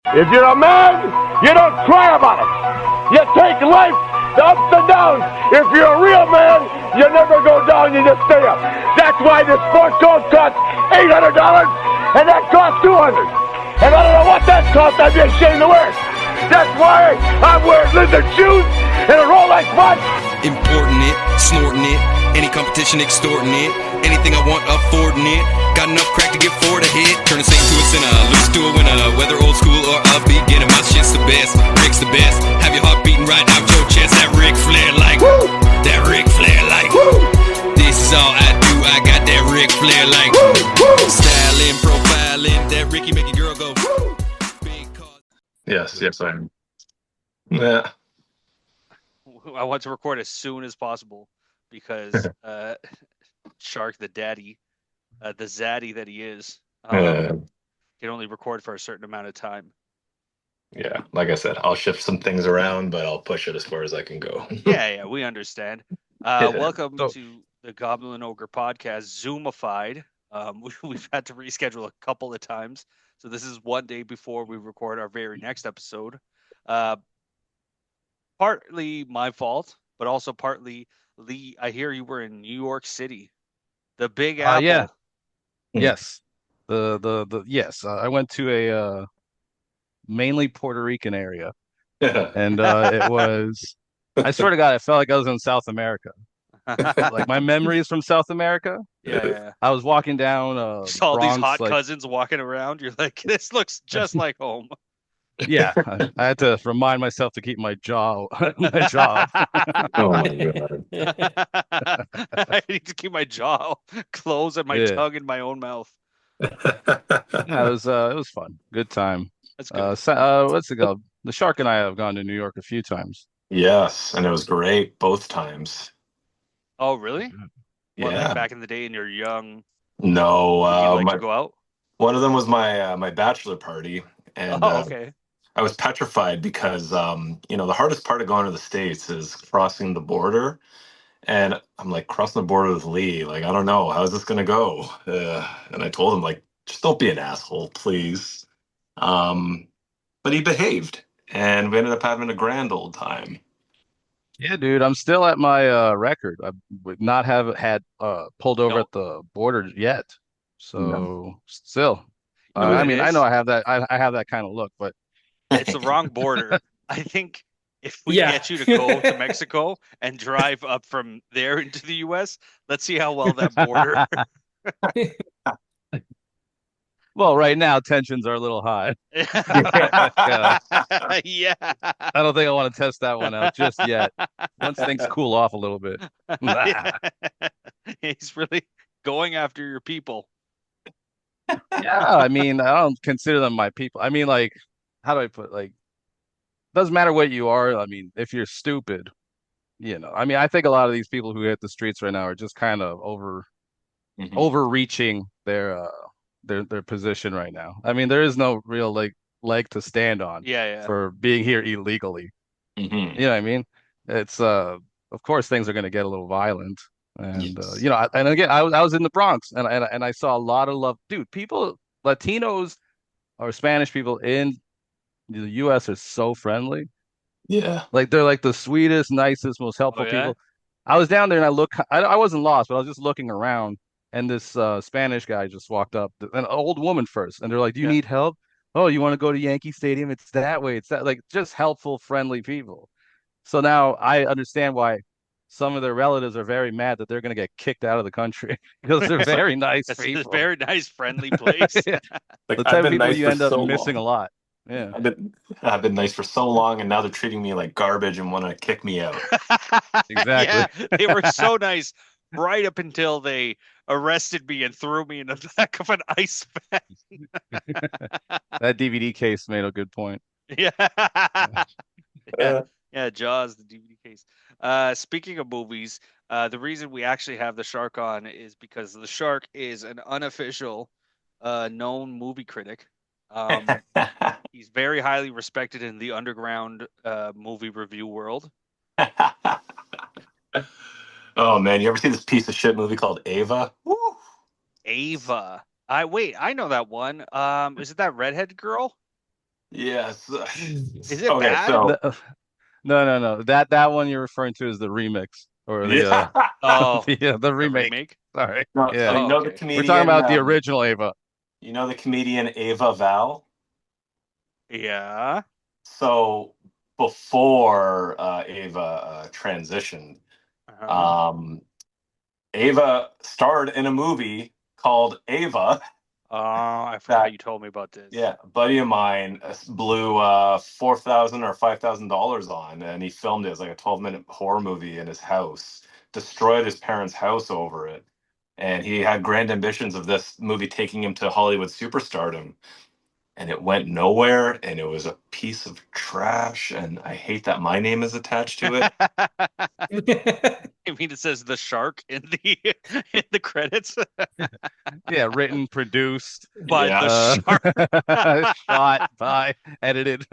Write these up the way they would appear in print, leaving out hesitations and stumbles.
If you're a man, you don't cry about it. You take life, the ups and downs. If you're a real man, you never go down, you just stay up. That's why this sport coat costs $800 and that costs $200. And I don't know what that costs, I'd be ashamed to wear it. That's why I'm wearing lizard shoes and a Rolex watch. Importing it, snorting it, any competition extorting it, anything I want affording it, got enough crack to get four to hit, turn a saint to a sinner, lose to a winner, whether old school or upbeat, getting my shit's the best, Rick's the best, have your heart beating right out your chest, that Ric Flair like, woo! That Ric Flair like, woo! This is all I do, I got that Ric Flair like, woo! Woo! Styling, profiling, that Ricky make a girl go, woo! Yes, I am. Yeah. I want to record as soon as possible because Shark, the daddy, the zaddy that he is, can only record for a certain amount of time. Yeah, like I said, I'll shift some things around, but I'll push it as far as I can go. Yeah, we understand. Welcome to the Goblin Ogre podcast, Zoomified. We've had to reschedule a couple of times, so this is one day before we record our very next episode. Partly my fault, but also partly Lee. I hear you were in New York City, the Big Apple. Yeah. Yes. Yes. I went to a mainly Puerto Rican area, and it was. I swear to God, I felt like I was in South America. Like my memories from South America. Yeah. I was walking down. Saw Bronx, these hot cousins walking around. You're like, this looks just like home. Yeah, I had to remind myself to keep my jaw. Oh my God. I need to keep my jaw closed and my tongue in my own mouth. Yeah, it was fun. Good time. That's good. What's it called? The Shark and I have gone to New York a few times. Yes, and it was great both times. Oh, really? Yeah. Well, like back in the day, and you're young. No, you like to go out. One of them was my bachelor party, and okay. I was petrified because the hardest part of going to the States is crossing the border, and I'm like, crossing the border with Lee, like, I don't know, how's this gonna go? And I told him, like, just don't be an asshole, please. But he behaved, and we ended up having a grand old time. Yeah, dude, I'm still at my record. I would not have had pulled over at the border yet. So still, I mean, I know I have that. I have that kind of look, but it's the wrong border. I think if we get you to go to Mexico and drive up from there into the U.S., let's see how well that border. Well, right now tensions are a little high. Yeah. I don't think I want to test that one out just yet. Once things cool off a little bit. He's really going after your people. Yeah, I mean, I don't consider them my people. I mean, like, how do I put, like, doesn't matter what you are. I mean, if you're stupid, I mean, I think a lot of these people who hit the streets right now are just kind of overreaching their position right now. I mean, there is no real leg to stand on for being here illegally. Mm-hmm. You know what I mean? It's of course things are going to get a little violent. And yes. And again, I was in the Bronx and I saw a lot of love. Dude, Latinos or Spanish people in the US are so friendly. Yeah. Like they're like the sweetest, nicest, most helpful people. I was down there and I wasn't lost, but I was just looking around, and this Spanish guy just walked up, an old woman first, and they're like, "Do you need help? Oh, you want to go to Yankee Stadium? It's that way. It's that," like, just helpful, friendly people. So now I understand why some of their relatives are very mad that they're going to get kicked out of the country because they're very nice people. It's a very nice, friendly place. Yeah. Like, the type of people you end up missing a lot. Yeah. I've been nice for so long, and now they're treating me like garbage and want to kick me out. Exactly. Yeah, they were so nice right up until they arrested me and threw me in the back of an ice van. That DVD case made a good point. Yeah. Yeah, Jaws, the DVD case. Speaking of movies, the reason we actually have the Shark on is because the Shark is an unofficial, known movie critic. He's very highly respected in the underground movie review world. Oh man, you ever see this piece of shit movie called Ava? Woo! Ava. I know that one. Is it that redhead girl? Yes. Is it Okay, bad? so No. That one you're referring to is the remix or yeah. Oh, the the remake. remake. Sorry. No, so Yeah. you Oh, know the okay. We're talking comedian about the original Ava. you know the comedian Ava Val? Yeah. So before Ava transitioned, Uh-huh. um, Ava starred in a movie called Ava Oh, I forgot that you told me about this. yeah, a buddy of mine blew $4,000 or $5,000 on, and he filmed it as like a 12-minute horror movie in his house. Destroyed his parents' house over it, and he had grand ambitions of this movie taking him to Hollywood superstardom, and it went nowhere, and it was a piece of trash, and I hate that my name is attached to it. I mean, it says the shark in the in the credits Yeah, written, produced, by Yeah, the shark. shot by, edited,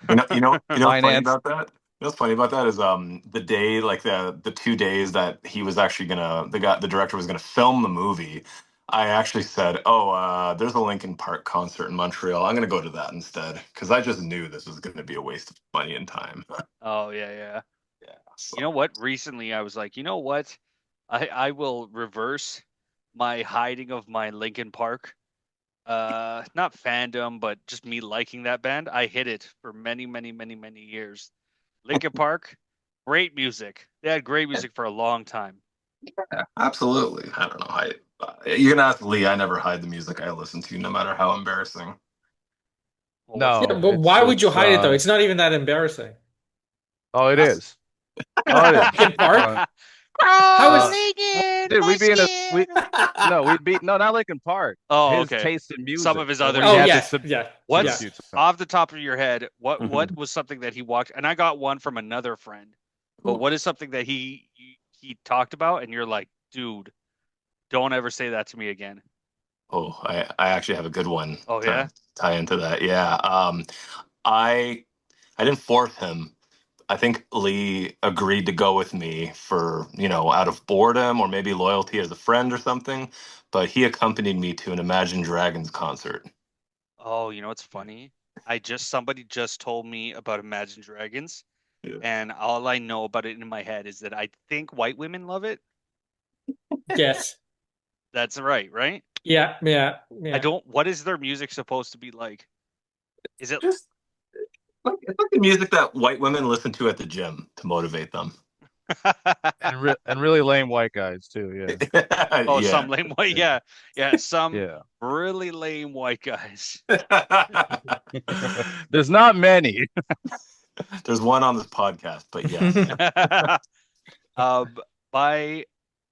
what's funny financed. about that? You know what's funny about that is the day like the 2 days that he was actually gonna the director was gonna film the movie. I actually said, "Oh, there's a Linkin Park concert in Montreal. I'm gonna go to that instead," because I just knew this was gonna be a waste of money and time. Oh yeah, yeah. Yeah. You So know what? Recently, I was like, you know what? I will reverse my hiding of my Linkin Park. Not fandom, but just me liking that band. I hid it for many, many, many, many years. Linkin Park, great music. They had great music for a long time. yeah, absolutely. I don't know. You're gonna ask Lee. I never hide the music I listen to, no matter how embarrassing. Well, what's Yeah, No, but why would you it's hide it though? It's not even that embarrassing. oh, it That's is. Oh, it is. Linkin Park? How Uh, is Crawling in dude, my we'd be in a we skin. no, we'd be no, not Linkin Park. Oh, His okay. taste in Some music, of his like other when he Oh had the music. yes, yeah, yeah. What's tributes. off the top of your head? What Mhm. was something that he watched? And I got one from another friend. But Ooh. what is something that he talked about, and you're like, dude, don't ever say that to me again. Oh, I actually have a good one Oh to yeah. tie into that. Yeah. I I didn't force him. I think Lee agreed to go with me for, out of boredom or maybe loyalty as a friend or something, but he accompanied me to an Imagine Dragons concert. Oh, you know what's funny? Somebody just told me about Imagine Dragons, Yeah. and all I know about it in my head is that I think white women love it. Yes. That's right, right? Yeah, yeah, I yeah. don't. What is their music supposed to be like? Is it? Just it's like the music that white women listen to at the gym to motivate them. And really lame white guys too. Oh, Yeah. some lame white. Yeah, yeah. Some Yeah, really lame white guys. yeah. There's not many. There's one on this podcast, but yes. um, my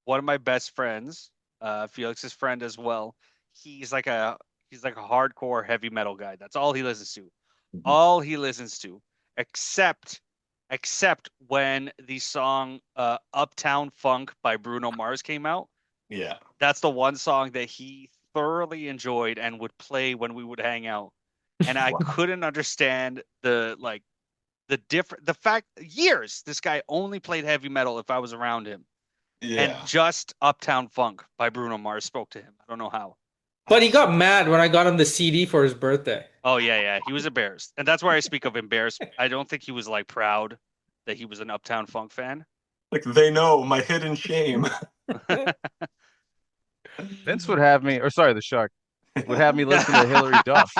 one of my best friends, Felix's friend as well. He's like a he's like a hardcore heavy metal guy. That's all he listens to. All he listens to, except when the song Uptown Funk by Bruno Mars came out. Yeah. That's the one song that he thoroughly enjoyed and would play when we would hang out. And I Wow. couldn't understand the fact years this guy only played heavy metal if I was around him. And Yeah. just Uptown Funk by Bruno Mars spoke to him. I don't know how. But he got mad when I got him the CD for his birthday. Oh yeah, he was embarrassed. And that's where I speak of embarrassed. I don't think he was like proud that he was an Uptown Funk fan. Like they know my hidden shame. Vince would have me, or sorry, the shark would have me listen to Hillary Duff.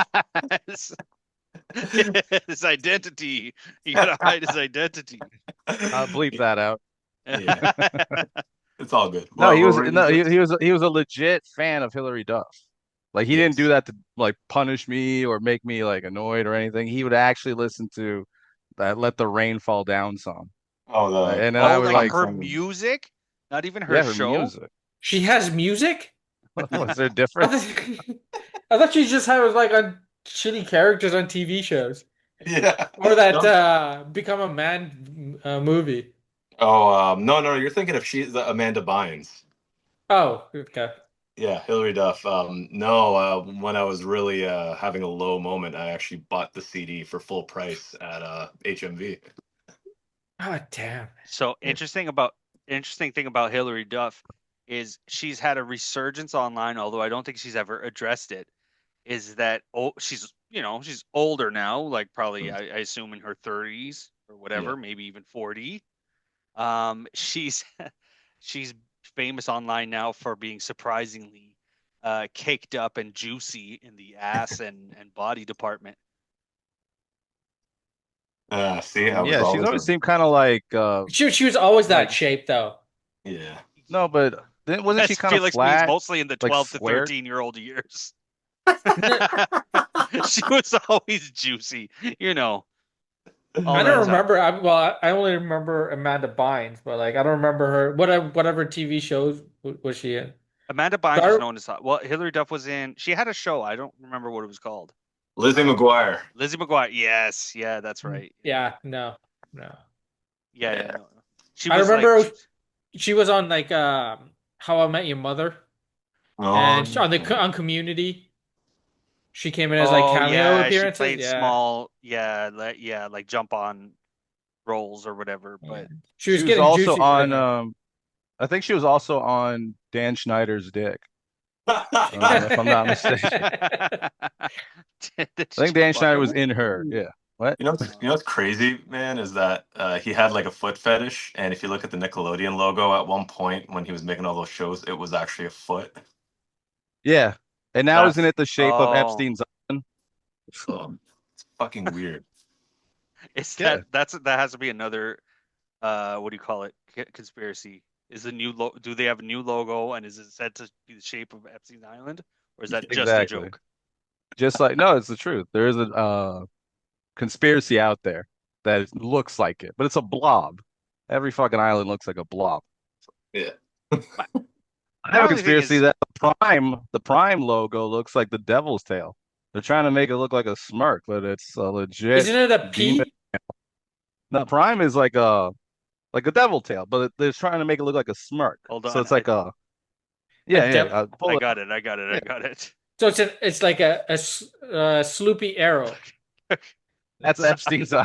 His identity. You gotta hide his identity. I'll bleep that out. Yeah. It's all good. No, he What was were you no, gonna say? he was a legit fan of Hillary Duff. Like he didn't do Yes. that to like punish me or make me like annoyed or anything. He would actually listen to that "Let the Rain Fall Down" song, Oh, the and then I Oh, would like like, her condescending. music, not even her yeah, her show. music. She has music? Was there a I difference? thought, I thought she just had was like on shitty characters on TV shows. Yeah. Or that No. Become a Man movie. Oh, no, you're thinking of the Amanda Bynes. Oh, okay. Yeah, Hillary Duff. No, when I was really having a low moment, I actually bought the CD for full price at HMV. God damn. So interesting thing about Hillary Duff is she's had a resurgence online, although I don't think she's ever addressed it. Is that she's she's older now, like probably I assume in her 30s or whatever, Yeah. maybe even 40. She's she's famous online now for being surprisingly caked up and juicy in the ass and body department. See, I was Yeah, she's always always seemed kind of like She was always like that shape though. yeah. no, but then wasn't she As kind of Felix means flat, mostly in the like 12 to squared? 13-year-old years. She was always juicy, all I that don't time. remember. I only remember Amanda Bynes, but like I don't remember her. Whatever TV shows was she in? Amanda Bynes was Dar- known as well. Hillary Duff was in. She had a show. I don't remember what it was called. Lizzie McGuire. Lizzie McGuire. Yes, yeah, that's right. Yeah, no, no. Yeah, Yeah. no. She I was like, remember she was on like How I Met Your Mother, and Oh, okay. on Community, she came in as like oh cameo yeah, she appearances. played Yeah, small, like jump on roles or whatever. yeah. But She was She was getting also juicy right on now. I think she was also on Dan Schneider's dick, if I'm not mistaken. Did I think she Dan fuck Schneider was him? in her. Yeah. What? What's crazy, man, is that he had like a foot fetish, and if you look at the Nickelodeon logo at one point when he was making all those shows, it was actually a foot. Yeah. And now isn't That's it the shape of Oh, Epstein's island? it's fucking weird. it's Yeah. that has to be another what do you call it? Conspiracy. Is the do they have a new logo and is it said to be the shape of Epstein's Island or is that just a Exactly. joke? Just like no, it's the truth. There is a conspiracy out there that it looks like it, but it's a blob. Every fucking island looks like a blob. Yeah. My, I my have a only thing conspiracy is that the Prime logo looks like the devil's tail. They're trying to make it look like a smirk, but it's a legit Isn't it a demon. P? The Prime is like a devil tail, but they're trying to make it look like a smirk. hold So on, it's like a A yeah, yeah. dep I Pull it got up. it. I got it. I Yeah, got it. So it's like a Sloopy arrow. that's Epstein's eye.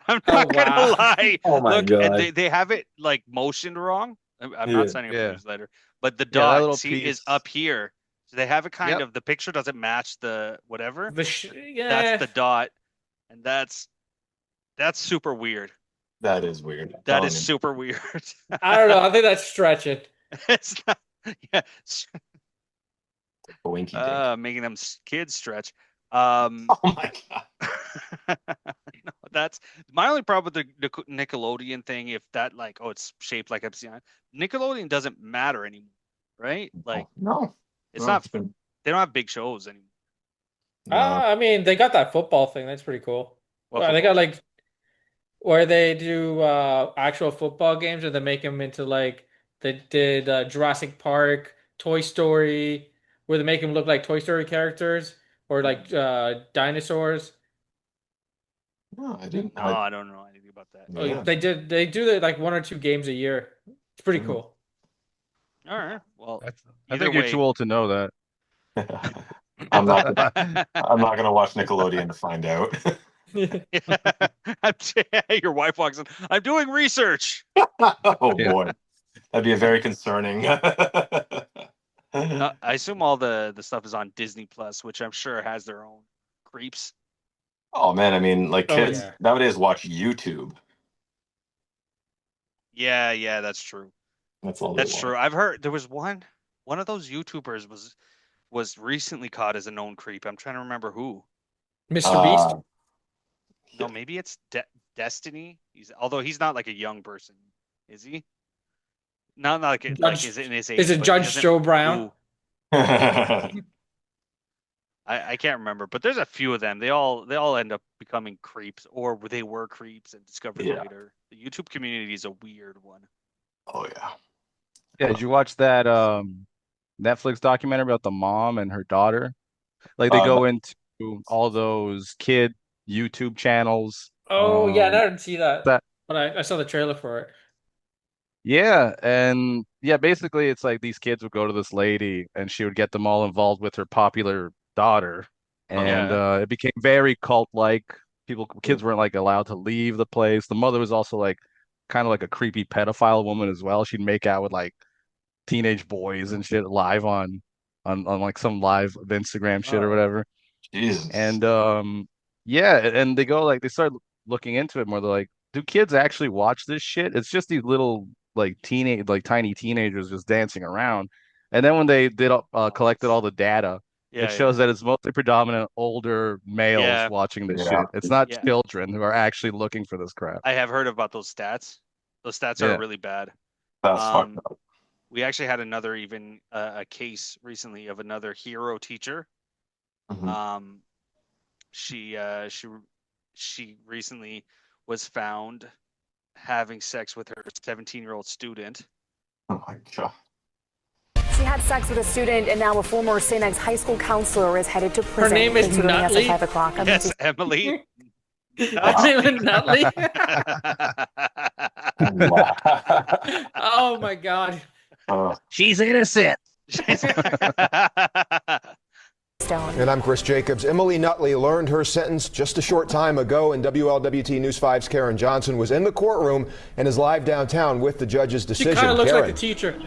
I'm Oh not gonna wow. lie. Oh my Look, and God. they have it like motioned wrong. I'm not Yeah. sending a Yeah, newsletter, but the yeah. That dot little see is piece. up here. So they have it kind Yep. of the picture doesn't match the whatever. That's Yeah. the dot, and that's super weird. That is weird. I'm That is telling you. super weird. I don't know. I think that's stretching. It's not, yeah, A winky dink. making them kids stretch. Oh my God. No, that's my only problem with the Nickelodeon thing. If that like, oh, it's shaped like Epstein. Nickelodeon doesn't matter anymore, right? Like, No. it's No, not. it's been They don't have big shows anymore. no. I mean, they got that football thing. That's pretty cool. What They got football? like where they do actual football games, or they make them into like they did Jurassic Park, Toy Story, where they make them look like Toy Story characters or like dinosaurs. No, I didn't. No, I don't know anything about that. Oh, Yeah. they do like one or two games a year. It's pretty Mhm. cool. All right. Well, I either think you're too way. old to know that. I'm not. I'm not gonna watch Nickelodeon to find out. Your wife walks in. I'm doing research. Oh Yeah. boy, that'd be a very concerning. I assume all the stuff is on Disney Plus, which I'm sure has their own creeps. Oh man, I mean, like Oh kids yeah. nowadays watch YouTube. Yeah, that's true. That's all they That's watch. true. I've heard there was one of those YouTubers was recently caught as a known creep. I'm trying to remember who. Mr. Beast? No, maybe it's Destiny. Although he's not like a young person, is he? Not like Judge, is in his is age, it but he Judge doesn't Joe Brown? do. I can't remember, but there's a few of them. They all end up becoming creeps, or they were creeps and discovered Yeah. later. The YouTube community is a weird one. Oh yeah. Yeah, did you watch that Netflix documentary about the mom and her daughter? Like they Uh, go into all those kid YouTube channels. Oh yeah, I didn't see that, That but I saw the trailer for it. yeah, and yeah, basically it's like these kids would go to this lady and she would get them all involved with her popular daughter. And Yeah. it became very cult-like. Kids weren't like allowed to leave the place. The mother was also like kind of like a creepy pedophile woman as well. She'd make out with like teenage boys and shit live on like some live Instagram shit or Oh, whatever. Jesus. And yeah, and they start looking into it more. They're like, do kids actually watch this shit? It's just these little like tiny teenagers just dancing around. And then when they collected all the data, it Yeah, shows yeah, that it's mostly predominant older males yeah, watching this Yeah. shit. It's not yeah. children who are actually looking for this crap. I have heard about those stats. Those stats are Yeah. really bad. That's fucked Um, up. we actually had another even a case recently of another hero teacher. Mhm. Um, she uh, she she recently was found having sex with her 17-year-old student. Oh my God. She had sex with a student, and now a former St. X high school counselor is headed to prison. name is Thanks for joining us at Nutley? 5 o'clock. I'm Yes, Emily. Emiley Nutley? Wow. Oh my God. She's innocent. Stone. And I'm Chris Jacobs. Emiley Nutley learned her sentence just a short time ago, and WLWT News 5's Karen Johnson was in the courtroom and is live downtown with the judge's She decision. kind of looks like Karen. the teacher.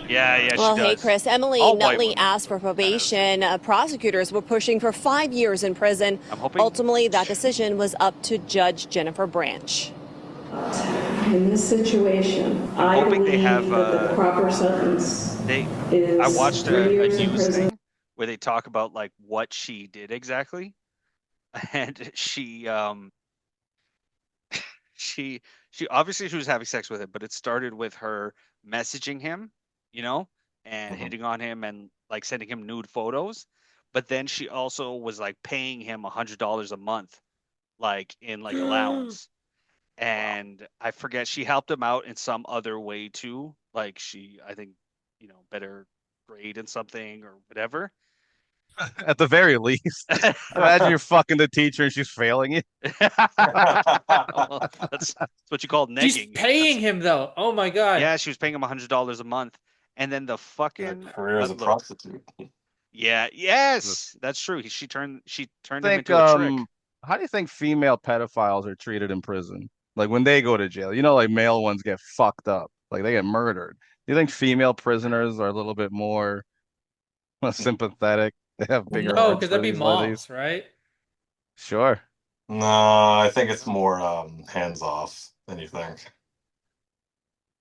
Yeah, Well, she hey, does. Chris. Emily All white Nutley women. asked for probation. Prosecutors were pushing for 5 years in prison. I'm hoping- Ultimately, that decision was up to Judge Jennifer Branch. In this situation, I hoping believe they have, that the proper sentence is I watched 3 a years in news prison. thing where they talk about like what she did exactly, and she obviously she was having sex with him, but it started with her messaging him, and hitting on him and like sending him nude photos. But then she also was like paying him $100 a month, like in like allowance. And I forget, she helped him out in some other way too. Like I think, better grade in something or whatever. At the very least. Imagine you're fucking the teacher and she's failing you. Well, that's what you call negging. She's paying him though. Oh my God. Yeah, she was paying him $100 a month, and then the Her fucking career as a look, prostitute. yeah, yes, that's true. She turned him Think, into a trick. how do you think female pedophiles are treated in prison? Like when they go to jail, like male ones get fucked up, like they get murdered. Do you think female prisoners are a little bit more sympathetic? They have bigger No, hearts because for that'd be these ladies. moms, right? Sure. No, I think it's more hands off than you think.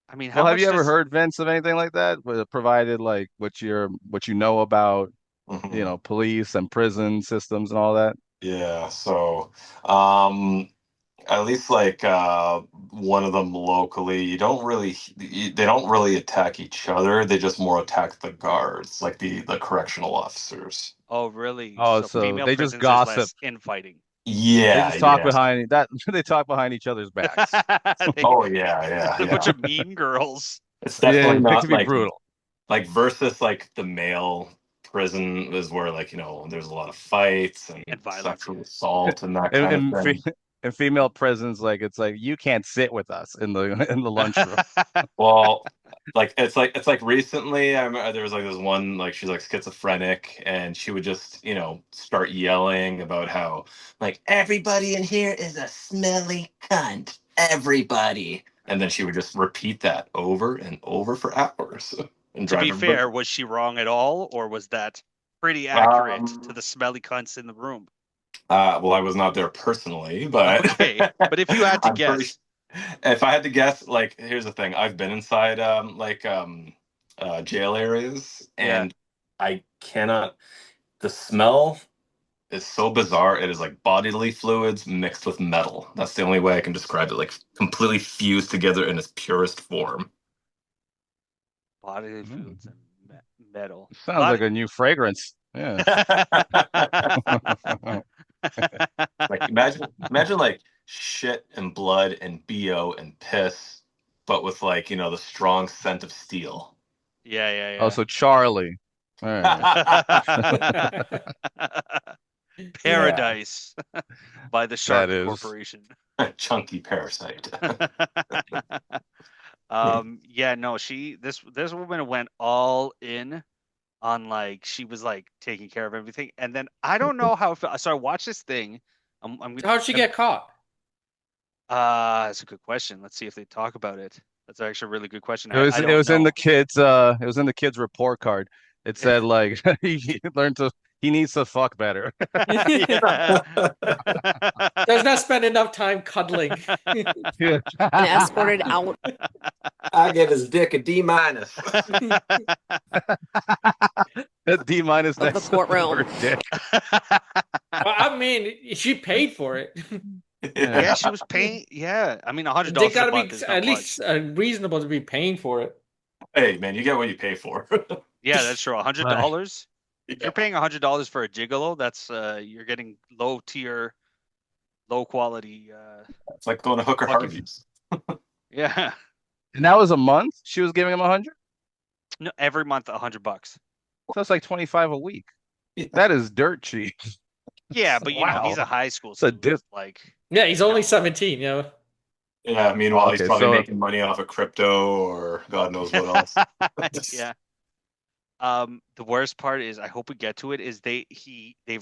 I mean, Well, how have much you ever does heard, Vince, of anything like that? Provided like what you know about, Mhm. police and prison systems and all that? Yeah, so at least like one of them locally, they don't really attack each other. They just more attack the guards, like the correctional officers. Oh, really? Oh, So so female they just prisons is gossip. less infighting. They Yeah, just talk yeah. behind that. They talk behind each other's backs. Oh yeah, yeah, A bunch yeah. of mean girls. It's Yeah, definitely it not can be brutal. like versus like the male prison is where like there's a lot of fights and And violence. sexual assault and that And, kind of and, thing. fe- and female prisons, like it's like you can't sit with us in the in the lunchroom. Well, like it's like recently I remember there was like this one, like she's like schizophrenic, and she would just start yelling about how like everybody in here is a smelly cunt, everybody, and then she would just repeat that over and over for hours and To drive be everybody. fair, was she wrong at all, or was that pretty accurate to Um, the smelly cunts in the room? well, I was not there personally, but Okay, but if you had to I'm pretty. guess, If I had to guess, like, here's the thing: I've been inside jail areas, yeah. and I cannot. The smell is so bizarre. It is like bodily fluids mixed with metal. That's the only way I can describe it. Like completely fused together in its purest form. Bodily fluids and metal. Sounds like a new fragrance. Yeah. Like imagine like shit and blood and bo and piss, but with like the strong scent of steel. Yeah. Oh, so Charlie. All right. Paradise by the Shark That is. Corporation. Chunky parasite. Yeah, no, this woman went all in on, like, she was like taking care of everything, and then I don't know how so I watched this thing. How'd she get caught? That's a good question. Let's see if they talk about it. That's actually a really good question. It was I it don't was in know. the kids report card. It said like he learned to He needs to fuck better. Does not spend enough time cuddling. And escorted out. I give his dick a D-. D- of the courtroom. Well, I mean, she paid for it. Yeah, she was paying. Yeah, I mean, $100 They gotta a month be is not at much. least reasonable to be paying for it. Hey, man, you get what you pay for. Yeah, that's true. $100. Yeah. If you're paying $100 for a gigolo, that's you're getting low tier, low quality. It's like going to Hooker Fucking- Harvey's. Yeah. And that was a month. She was giving him 100. No, every month $100. So it's like 25 a week. Yeah. That is dirt cheap. Yeah, but you know he's a high school It's a student. Like, Yeah, he's only 17, you know. Yeah, meanwhile, he's Okay, probably so- making money off of crypto or God knows what else. yeah. The worst part is, I hope we get to it, is they've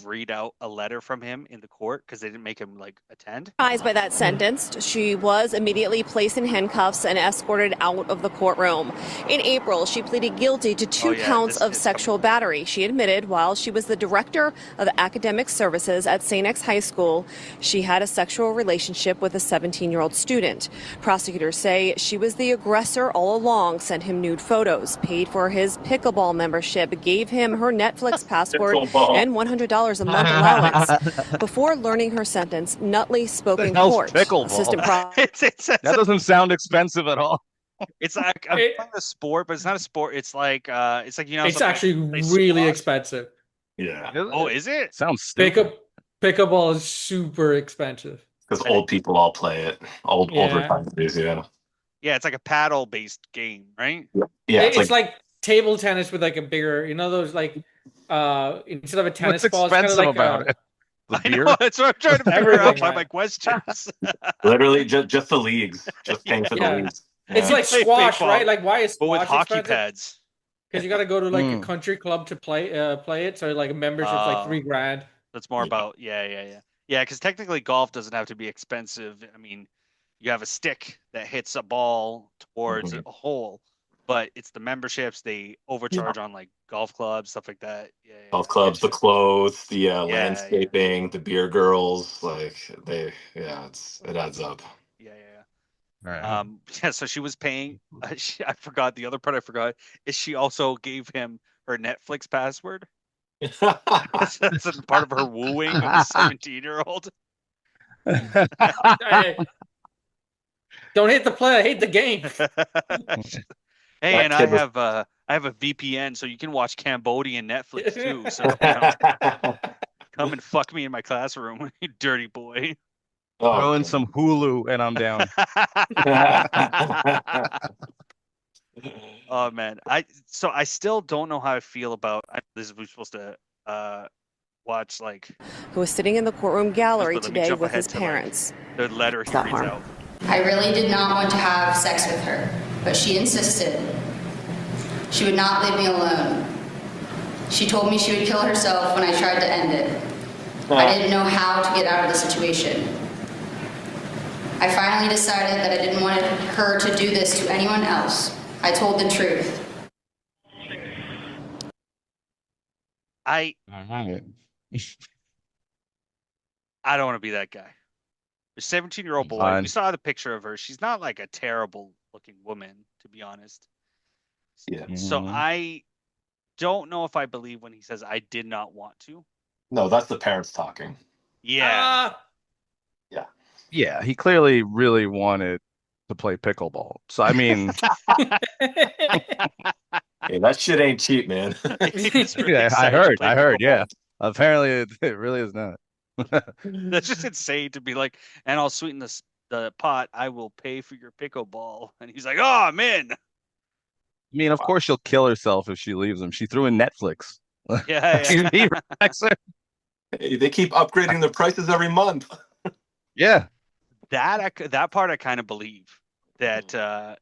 read out a letter from him in the court because they didn't make him like attend. Surprised by that sentence, she was immediately placed in handcuffs and escorted out of the courtroom. In April, she pleaded guilty to two counts of sexual battery. She admitted while she was the director of academic services at St. X High School, she had a sexual relationship with a 17-year-old student. Prosecutors say she was the aggressor all along, sent him nude photos, paid for his pickleball membership, gave him her Netflix password and $100 a month allowance. Before learning her sentence, Nutley spoke in court. Assistant That doesn't sound expensive at all. It's like I'm playing a sport, but it's not a sport. It's like you know. It's actually really expensive. Yeah. Oh, is it? Sounds stupid. Pickleball is super expensive. Because old people all play it. Older countries, yeah. Yeah, it's like a paddle based game, right? Yeah, it's like table tennis with like a bigger, you know, those like instead of a tennis ball, it's kind of like about it? I know, that's what I'm trying to figure out by my questions. Literally, just the leagues, just paying for the leagues. It's like squash, right? Like why is but squash with hockey expensive? pads? Because you got to go to like a country club to play it. So like a membership's like $3,000. That's more about yeah. Because technically golf doesn't have to be expensive. I mean, you have a stick that hits a ball towards a hole, but it's the memberships. They overcharge on like golf clubs, stuff like that. Yeah. Golf clubs, the clothes, the landscaping, the beer girls, like it adds up. Yeah. Right. Yeah, so she was paying. I forgot the other part. I forgot is she also gave him her Netflix password. That's part of her wooing of a 17-year-old. Hey, don't hate the player, hate the game. Hey, and I have a VPN, so you can watch Cambodian Netflix too. So you know, come and fuck me in my classroom, you dirty boy. Throw in some Hulu and I'm down. Oh man, I still don't know how I feel about this. We're supposed to watch like. Who was sitting in the courtroom gallery Let me today jump with ahead his to, parents. like, the letter he reads out. I really did not want to have sex with her, but she insisted. She would not leave me alone. She told me she would kill herself when I tried to end it. I didn't know how to get out of the situation. I finally decided that I didn't want her to do this to anyone else. I told the truth. I don't want to be that guy. The 17-year-old boy. Fine. We saw the picture of her. She's not like a terrible looking woman, to be honest. Yeah. So I don't know if I believe when he says I did not want to. No, that's the parents talking. Yeah. Yeah, he clearly really wanted to play pickleball. So I mean, Hey, that shit ain't cheap, man. yeah, I heard. Yeah, apparently it really is not. That's just insane to be like, and I'll sweeten the pot. I will pay for your pickleball. And he's like, oh, I'm in. I mean, of course she'll kill herself if she leaves him. She threw in Netflix. Yeah. He respects her. Hey, they keep upgrading their prices every month. Yeah. That part I kind of believe that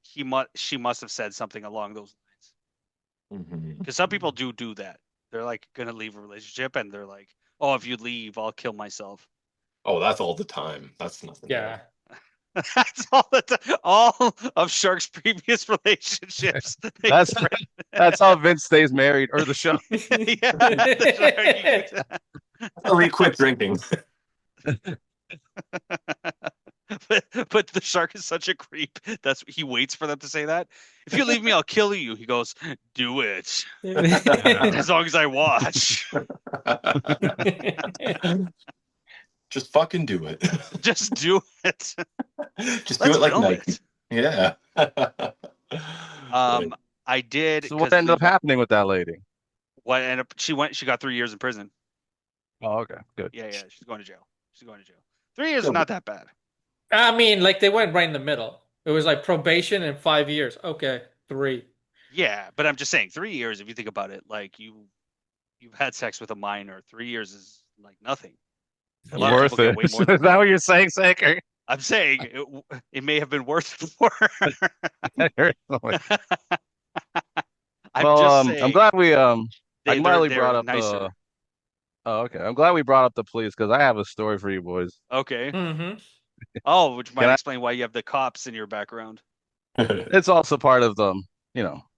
she must have said something along those lines. Because some people do that. They're like gonna leave a relationship and they're like, oh, if you leave, I'll kill myself. Oh, that's all the time. That's nothing. Yeah. That's all of Shark's previous relationships. That's how Vince stays married, or the show. Oh, he quit drinking. But the shark is such a creep. He waits for them to say that. If you leave me, I'll kill you. He goes, do it. As long as I watch. Just fucking do it. Just do it. Just do it like Nike. Yeah. I did. So what ended up happening with that lady? What ended up? She got 3 years in prison. Oh, okay, good. Yeah, she's going to jail. 3 years is not that bad. I mean, like they went right in the middle. It was like probation and 5 years. Okay, 3. Yeah, but I'm just saying 3 years. If you think about it, like you've had sex with a minor, 3 years is like nothing. Worth it. Is that what you're saying, Saker? I'm saying it may have been worth it for her. I'm glad we I'm glad we brought up nicer. Oh, okay. I'm glad we brought up the police because I have a story for you boys. Okay. Mm-hmm. Oh, which might explain why you have the cops in your background. It's also part of the,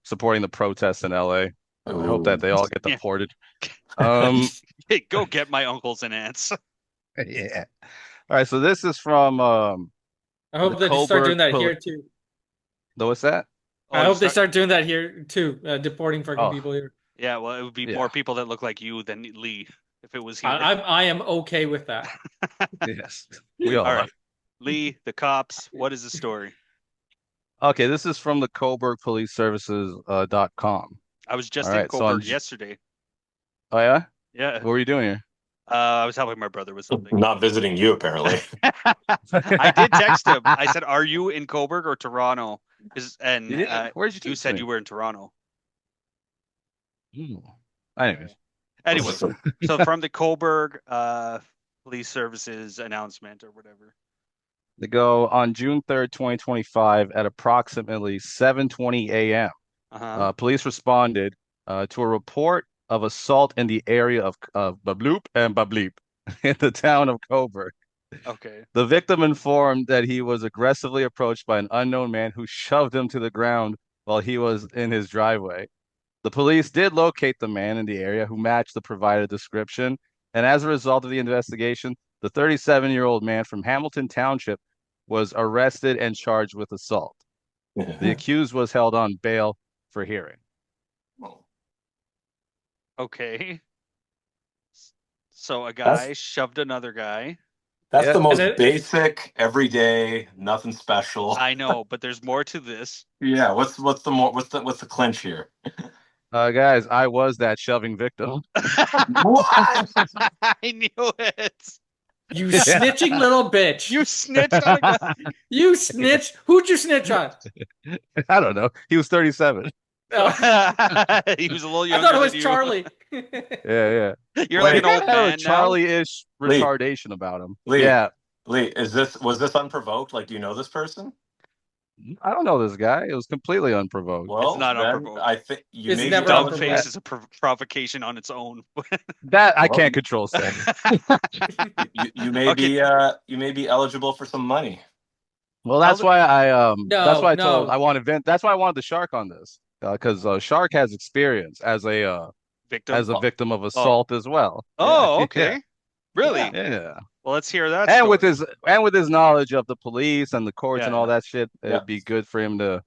supporting the protests in LA. I hope that they all get deported. Hey, go get my uncles and aunts. Yeah. All right. So this is from. I hope they start doing that here too. What's that? I hope they start doing that here too. Deporting fucking people here. Yeah, well, it would be more people that look like you than Lee if it was here. I am okay with that. Yes, we all right. Lee, the cops. What is the story? Okay, this is from the CoburgPoliceServices.com. I was just in Coburg yesterday. Oh yeah? Yeah. What were you doing here? I was helping my brother with something. Not visiting you, apparently. I did text him. I said, "Are you in Coburg or Toronto?" Where'd you said you were in Toronto. Anyways, so from the Coburg Police Services announcement or whatever. They go on June 3rd, 2025 at approximately 7:20 a.m. Police responded to a report of assault in the area of Babloop and Bableep in the town of Coburg. Okay. The victim informed that he was aggressively approached by an unknown man who shoved him to the ground while he was in his driveway. The police did locate the man in the area who matched the provided description, and as a result of the investigation, the 37-year-old man from Hamilton Township was arrested and charged with assault. The accused was held on bail for hearing. Okay. So a guy shoved another guy. That's the most basic, everyday, nothing special. I know, but there's more to this. Yeah, what's the clinch here? Guys, I was that shoving victim. What? I knew it. You snitching little bitch. You snitched on a guy. You snitch. Who'd you snitch on? I don't know. He was 37. He was a little younger. I thought it was Charlie. Yeah. You're like an old man Charlie-ish retardation about him. Lee, yeah. Lee, was this unprovoked? Like, do you know this person? I don't know this guy. It was completely unprovoked. Well, it's not unprovoked. I think you it's never dumb face is a provocation on its own. That I can't control. Say. you may be eligible for some money. Well, that's why I I wanted That's why I wanted the Shark on this because Shark has experience as a victim of assault as well. Oh, okay. Yeah. Really? Yeah. Well, let's hear that. And story. with his knowledge of the police and the courts and all that shit, it'd be good for him to,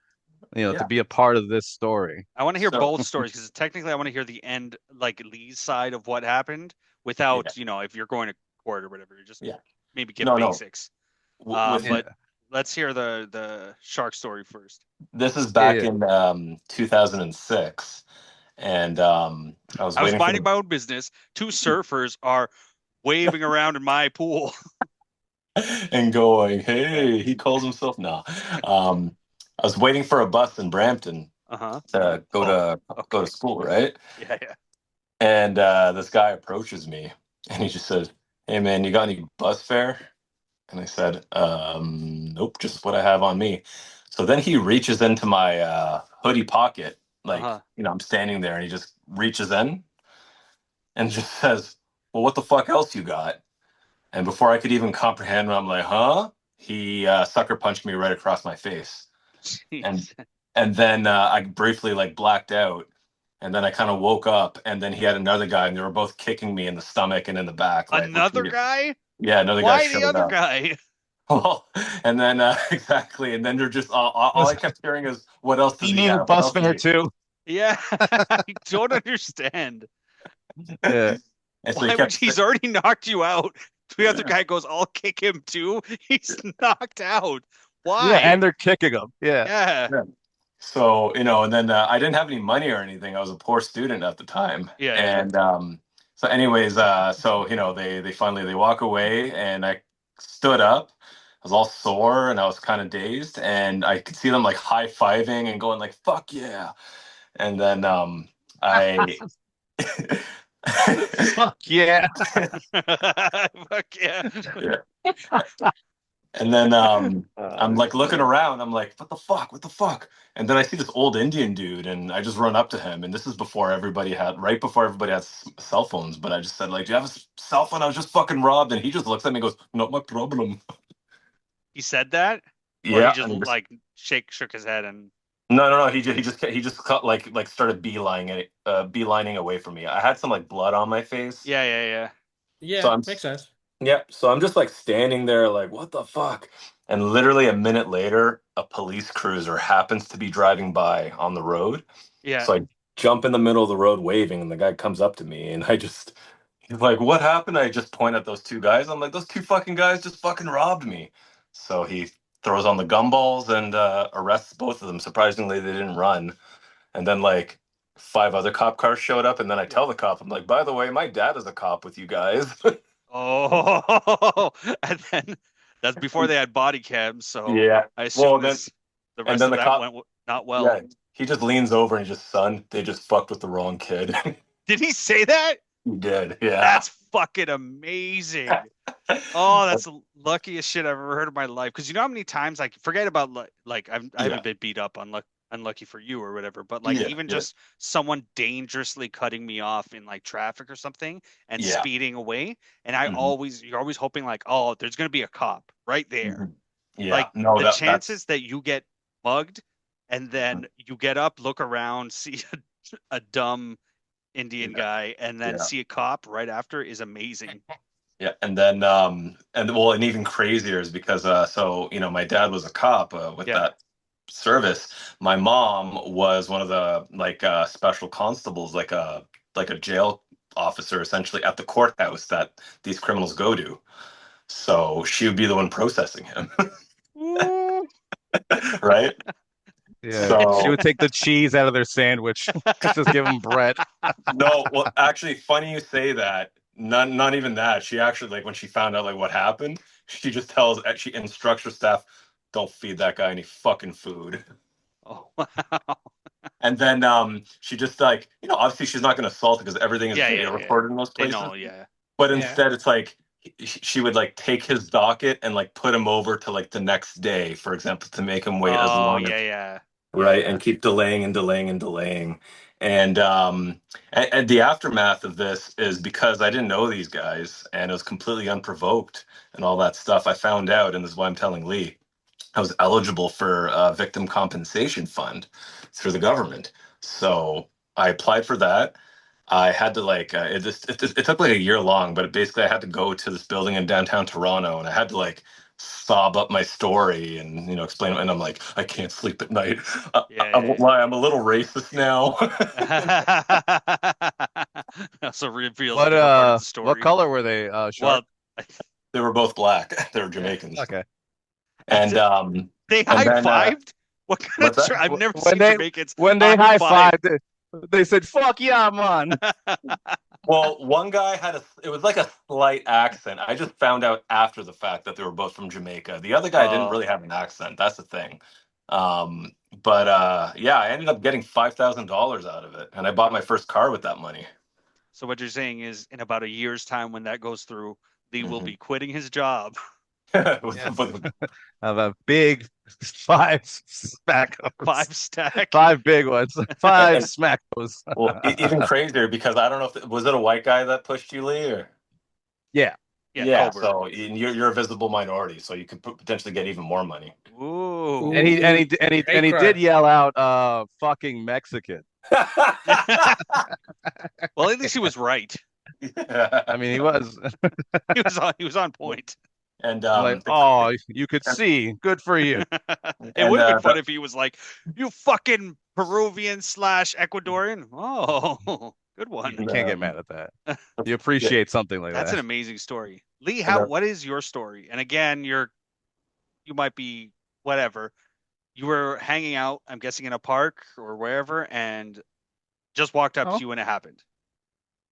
to be a part of this story. I want to hear both stories because technically I want to hear the end, like Lee's side of what happened, without if you're going to court or whatever, just maybe give basics. But let's hear the Shark story first. This is back in 2006, and I was minding my own business. 2 surfers are waving around in my pool and going, "Hey," he calls himself. No, I was waiting for a bus in Brampton to go to school, right? Yeah. And this guy approaches me, and he just said, "Hey, man, you got any bus fare?" And I said, "Nope, just what I have on me." So then he reaches into my hoodie pocket, like I'm standing there, and he just reaches in and just says, "Well, what the fuck else you got?" And before I could even comprehend, I'm like, "Huh?" he sucker punched me right across my face. Jeez. And then I briefly like blacked out, and then I kind of woke up, and then he had another guy, and they were both kicking me in the stomach and in the back. Like Another guy? Yeah, another guy Why the showed other up. guy? Well, and then exactly, and then they're just all I kept hearing is, "What else does You he need a have? What bus else does fare he-" too. Yeah, I don't understand. Yeah. And so Why he would kept he's already knocked you out? The other guy goes, "I'll kick him too." He's knocked out. Why? Yeah, and they're kicking him. Yeah. Yeah. Yeah. So, and then I didn't have any money or anything. I was a poor student at the time. Yeah, yeah. And so anyways, so they finally they walk away, and I stood up. I was all sore and I was kind of dazed, and I could see them like high-fiving and going like, "Fuck yeah." And then I Fuck yeah. Fuck yeah. Yeah. And then I'm like looking around. I'm like, "What the fuck? What the fuck?" And then I see this old Indian dude, and I just run up to him. And this is right before everybody had cell phones. But I just said, like, "Do you have a cell phone? I was just fucking robbed." And he just looks at me and goes, "Not my problem." He said that? Or he Yeah. just And he just, like shook his head and no. He just cut, like started beelining away from me. I had some like blood on my face. yeah. So Yeah, I'm makes sense. Yeah, so I'm just like standing there, like, what the fuck? And literally a minute later, a police cruiser happens to be driving by on the road. Yeah. So I jump in the middle of the road waving, and the guy comes up to me, and he's like, "What happened?" I just point at those two guys. I'm like, "Those two fucking guys just fucking robbed me." So he throws on the gumballs and arrests both of them. Surprisingly, they didn't run. And then like 5 other cop cars showed up, and then I tell the cop, I'm like, "By the way, my dad is a cop with you guys." Oh, and then that's before they had body cams, so Yeah. I assume Then the and rest then of the that cop, went not well. yeah, he just leans over and he just, "Son, they just fucked with the wrong kid." Did he say that? He did, yeah. That's fucking amazing. Oh, that's the luckiest shit I've ever heard in my life. Because you know how many times, like, forget about like I haven't been beat up, unlucky for you or whatever, but like even just someone dangerously cutting me off in like traffic or something and speeding away, and you're always hoping like, oh, there's gonna be a cop right there. Yeah, Like no, the that's chances that you get mugged and then you get up, look around, see a dumb Indian guy, and then see a cop right after is amazing. Yeah, and then and even crazier is because so my dad was a cop with that service. My mom was one of the like special constables, like a jail officer essentially at the courthouse that these criminals go to. So she would be the one processing him. Right? Yeah. So She would take the cheese out of their sandwich. Just give them bread. no, well, actually, funny you say that. Not even that. She actually, like, when she found out like what happened, she instructs her staff, "Don't feed that guy any fucking food." Oh wow. And then she just like, obviously she's not going to assault it because everything is video recorded in those They places. know, yeah. But instead, it's like she would like take his docket and like put him over to like the next day, for example, to make him wait as long as right, and keep delaying and delaying and delaying. And the aftermath of this is because I didn't know these guys and it was completely unprovoked and all that stuff. I found out, and this is why I'm telling Lee, I was eligible for a victim compensation fund through the government. So I applied for that. I had to like it took like a year long, but basically I had to go to this building in downtown Toronto, and I had to like sob up my story and explain it. And I'm like, I can't sleep at night. I won't lie, I'm a little racist now. Also reveals a different part of the story. What color were they? Shark? Well, they were both black. They were Jamaicans. Okay. And they high-fived? What kind of I've never seen Jamaicans when they high-fived, they said, "Fuck yeah, man." Well, one guy it was like a slight accent. I just found out after the fact that they were both from Jamaica. The other guy didn't really have an accent. That's the thing. But I ended up getting $5,000 out of it, and I bought my first car with that money. So what you're saying is, in about a year's time, when that goes through, Lee will be quitting his job. Have a big 5 stack. 5 stack. 5 big ones. 5 smack those. Well, even crazier because I don't know was it a white guy that pushed you, Lee, or? Yeah. Yeah, so you're a visible minority, so you could potentially get even more money. Ooh. And he did yell out, "Fucking Mexican." Well, at least he was right. I mean, he was. he was on point. And I'm like, oh, you could see. Good for you. It would have been fun if he was like, "You fucking Peruvian / Ecuadorian." Oh, good one. You can't get mad at that. You appreciate something like that. That's an amazing story. Lee, what is your story? And again, you might be whatever. You were hanging out, I'm guessing, in a park or wherever, and just walked up to you when it happened.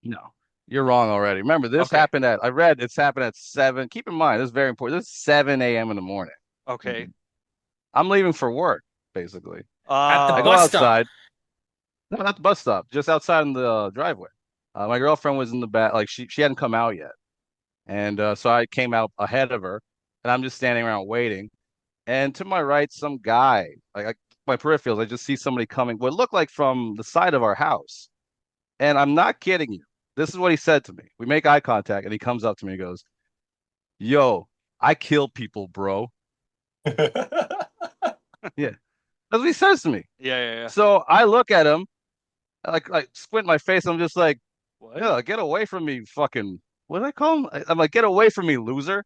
No, you're wrong already. Remember, this happened at, it's happened at 7. Keep in mind, this is very important. This is 7 a.m. in the morning. Okay. I'm leaving for work, basically. At the I go bus outside. stop. No, not the bus stop, just outside in the driveway. My girlfriend was in the back, like she hadn't come out yet. And so I came out ahead of her, and I'm just standing around waiting. And to my right, some guy, like my peripherals, I just see somebody coming, what looked like from the side of our house. And I'm not kidding you. This is what he said to me. We make eye contact, and he comes up to me and goes, "Yo, I kill people, bro." Yeah. That's what he says to me. Yeah. So I look at him, like squint my face. I'm just like, what? Yeah, get away from me, fucking. What did I call him? I'm like, get away from me, loser.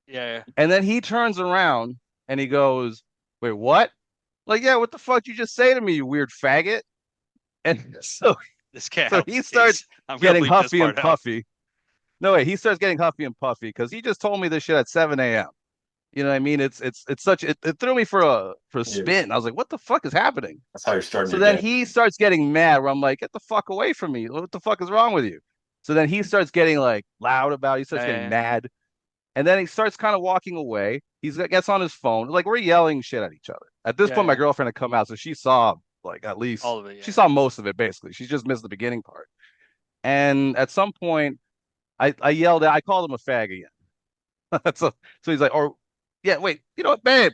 Yeah. And then he turns around and he goes, "Wait, what?" Like, yeah, what the fuck you just say to me, you weird faggot? And so this can't so help he starts getting huffy and puffy. No way, he starts getting huffy and puffy because he just told me this shit at 7 a.m. You know what I mean? It's such it threw me for a spin. I was like, what the fuck is happening? That's how you're starting. So then he starts getting mad where I'm like, get the fuck away from me. What the fuck is wrong with you? So then he starts getting like loud about it. He starts getting mad. And then he starts kind of walking away. He gets on his phone. Like we're yelling shit at each other. At this point, my girlfriend had come out, so she saw like at least all of it. She saw most of it basically. She just missed the beginning part. And at some point, I yelled at. I called him a fag again. So he's like, yeah, wait, you know what, babe?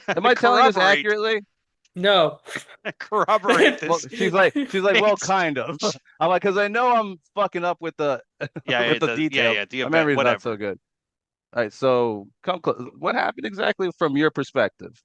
Am I telling this accurately? No. Corroborate this. Well, she's like, well, kind of. I'm like, because I know I'm fucking up with the the details. My memory's not so good. All right, so come close. What happened exactly from your perspective?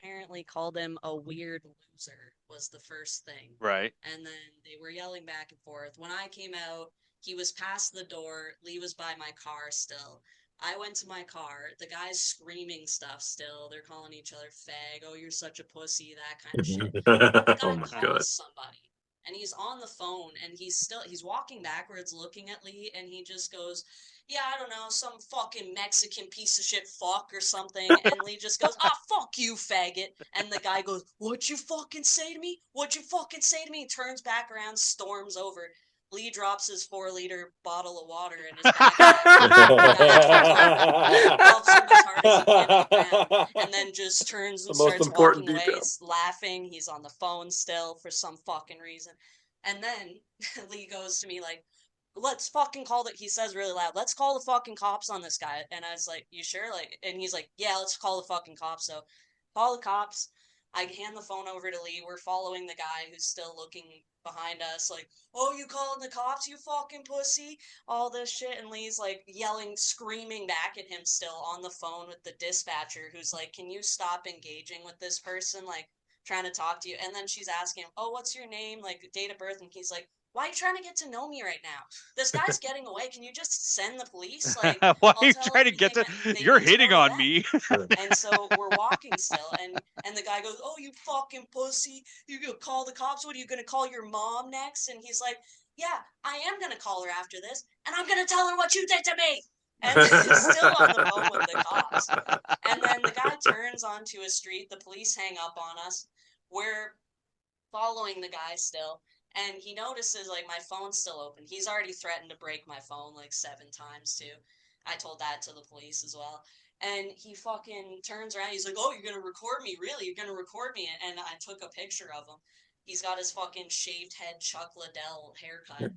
Apparently called him a weird loser was the first thing. Right. And then they were yelling back and forth. When I came out, he was past the door. Lee was by my car still. I went to my car. The guy's screaming stuff still. They're calling each other fag. Oh, you're such a pussy, that kind of shit. The guy calls somebody. And he's on the phone, and he's walking backwards looking at Lee, and he just goes, yeah, I don't know, some fucking Mexican piece of shit fuck or something. And Lee just goes, fuck you, faggot. And the guy goes, what'd you fucking say to me? What'd you fucking say to me? He turns back around, storms over. Lee drops his 4-liter bottle of water in his backpack. Helps him as hard as he can on the ground, and then just turns and starts walking away. He's laughing. He's on the phone still for some fucking reason. And then Lee goes to me like, let's fucking call it. He says really loud, let's call the fucking cops on this guy. And I was like, you sure? Like, and he's like, yeah, let's call the fucking cops. So call the cops. I hand the phone over to Lee. We're following the guy who's still looking behind us, like, oh, you calling the cops, you fucking pussy? All this shit. And Lee's like yelling, screaming back at him still on the phone with the dispatcher, who's like, can you stop engaging with this person? Like, trying to talk to you. And then she's asking him, oh, what's your name? Like, date of birth. And he's like, why are you trying to get to know me right now? This guy's getting away. Can you just send the police? Like, why are you trying to get to? You're hitting on me. And so we're walking still, and the guy goes, "Oh, you fucking pussy! You gonna call the cops? What are you gonna call your mom next?" And he's like, "Yeah, I am gonna call her after this, and I'm gonna tell her what you did to me." And still on the phone with the cops. And then the guy turns onto a street. The police hang up on us. We're following the guy still. And he notices, like, my phone's still open. He's already threatened to break my phone, like, 7 times, too. I told that to the police as well. And he fucking turns around. He's like, oh, you're going to record me? Really? You're going to record me? And I took a picture of him. He's got his fucking shaved head Chuck Liddell haircut.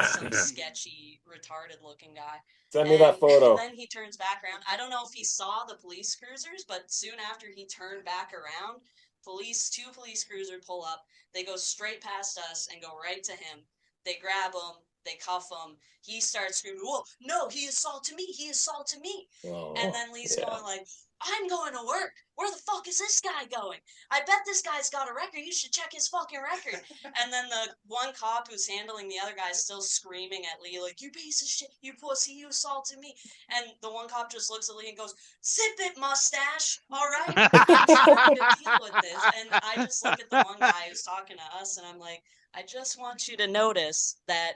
Some sketchy, retarded-looking guy. Send me that photo. And then he turns back around. I don't know if he saw the police cruisers, but soon after he turned back around, two police cruisers pull up. They go straight past us and go right to him. They grab him. They cuff him. He starts screaming, "Whoa, no, he assaulted me. He assaulted me." Oh, And then Lee's going like, "I'm going to work. Where the fuck is this guy going? I bet this guy's got a record. You should check his fucking record." And then the one cop who's handling the other guy is still screaming at Lee like, "You piece of shit, you pussy, you assaulted me." And the one cop just looks at Lee and goes, "Zip it, Mustache. All right, I'm trying to deal with this." And I just look at the one guy who's talking to us, and I'm like, I just want you to notice that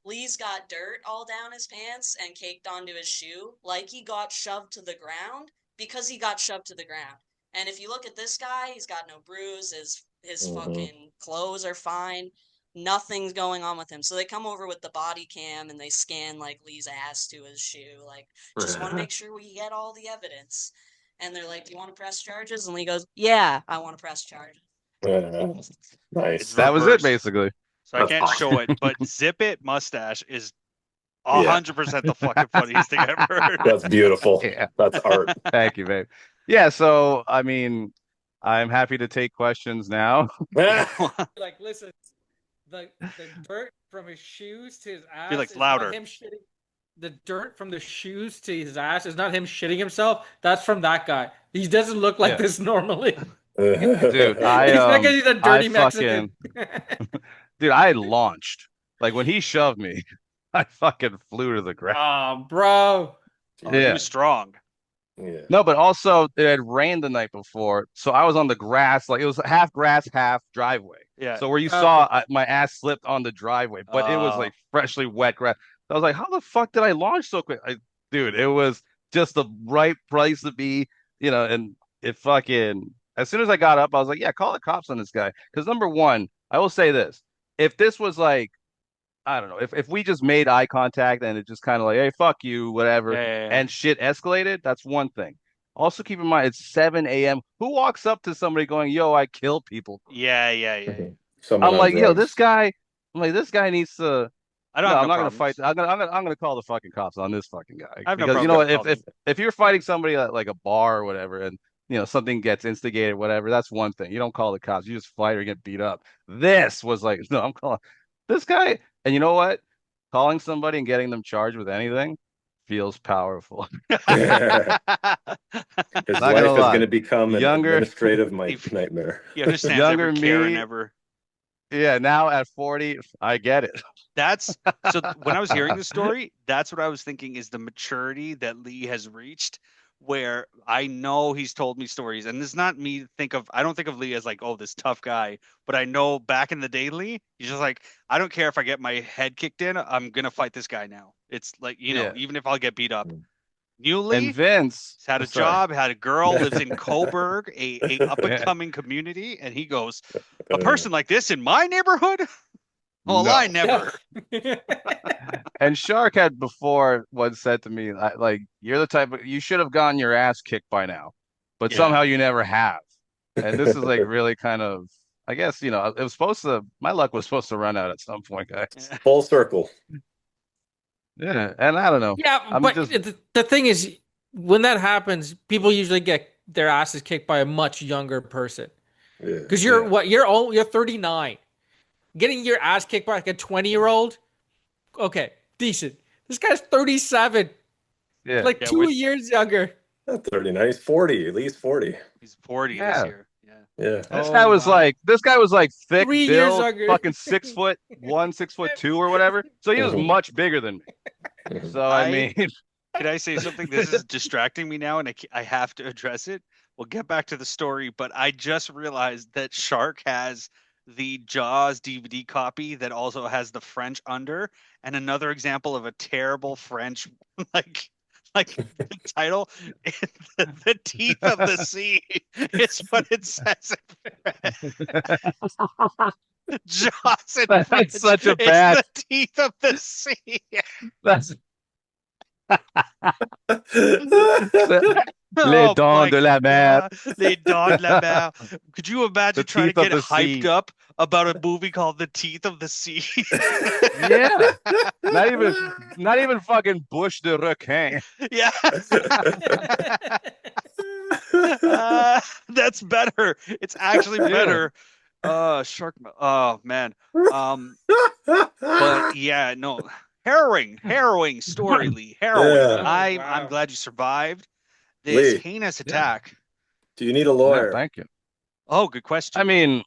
Lee's got dirt all down his pants and caked onto his shoe, like he got shoved to the ground because he got shoved to the ground. And if you look at this guy, he's got no bruise. His fucking clothes are fine. Nothing's going on with him. So they come over with the body cam and they scan like Lee's ass to his shoe. Like, just want to make sure we get all the evidence. And they're like, "Do you want to press charges?" And Lee goes, "Yeah, I want to press charges." Nice. That was it, basically. So I can't show it, but Zip It Mustache is 100% the fucking funniest thing I've heard. That's beautiful. Yeah. That's art. Thank you, babe. Yeah, so I mean, I'm happy to take questions now. Like, listen, the dirt from his shoes to his ass. Felix, louder. Not him shitting. The dirt from the shoes to his ass is not him shitting himself. That's from that guy. He doesn't look like this normally. Dude, he's a dirty Mexican. Dude, I launched. Like when he shoved me, I fucking flew to the ground. Oh, bro. He was strong. Yeah. No, but also it had rained the night before, so I was on the grass. Like it was half grass, half driveway. Yeah. So where you saw my ass slipped on the driveway, but it was like freshly wet grass. I was like, how the fuck did I launch so quick? Dude, it was just the right place to be, and it fucking, as soon as I got up, I was like, yeah, call the cops on this guy. Because number one, I will say this. If this was like, I don't know, if we just made eye contact and it just kind of like, hey, fuck you, whatever, and shit escalated, that's one thing. Also keep in mind, it's 7 a.m. Who walks up to somebody going, yo, I kill people? Yeah. I'm like, yo, this guy needs to. I'm not problems. gonna fight. I'm gonna call the fucking cops on this fucking guy. I have no because problem. if you're fighting somebody at like a bar or whatever, and something gets instigated, whatever, that's one thing. You don't call the cops. You just fight or get beat up. This was like, no, I'm calling this guy. And you know what? Calling somebody and getting them charged with anything feels powerful. His life is going to become an administrative nightmare. He understands every Karen ever. Yeah, now at 40, I get it. So when I was hearing the story, that's what I was thinking is the maturity that Lee has reached, where I know he's told me stories, and this is not me I don't think of Lee as like, oh, this tough guy, but I know back in the day, Lee, he's just like, I don't care if I get my head kicked in, I'm going to fight this guy now. It's like, even if I'll get beat up. Newly, and Vince had a job, had a girl, lives in Coburg, a up-and-coming community, and he goes, a person like this in my neighborhood? Well, I never. And Shark had before once said to me, like, you're the type of, you should have gotten your ass kicked by now, but somehow you never have. And this is like really kind of, I guess, it was supposed to, my luck was supposed to run out at some point, guys. Full circle. Yeah, and I don't know. Yeah, but the thing is, when that happens, people usually get their asses kicked by a much younger person. Because you're 39. Getting your ass kicked by like a 20-year-old, okay, decent. This guy's 37. Yeah, like 2 years younger. Not 39. He's 40. At least 40. He's 40 this year. Yeah. This guy was like thick 3 years build, younger. fucking 6'1", 6'2" or whatever. So he was much bigger than me. So I mean, can I say something? This is distracting me now, and I have to address it. We'll get back to the story, but I just realized that Shark has the Jaws DVD copy that also has the French under, and another example of a terrible French like the title, the teeth of the sea is what it says. Jaws in That's French. such a It's bad. the teeth of the sea. That's Oh Les dents my de la mer. God. Les dents de la mer. Could you imagine The trying to teeth of get the hyped sea. up about a movie called The Teeth of the Sea? Yeah, not even fucking Bush de Requin. Yeah. That's better. It's actually better. Shark. Oh man. But yeah, no. Harrowing story, Lee. Harrowing. Yeah. I'm glad you survived this Lee, heinous attack. do you need a Yeah, lawyer? thank you. Oh, good question. I mean,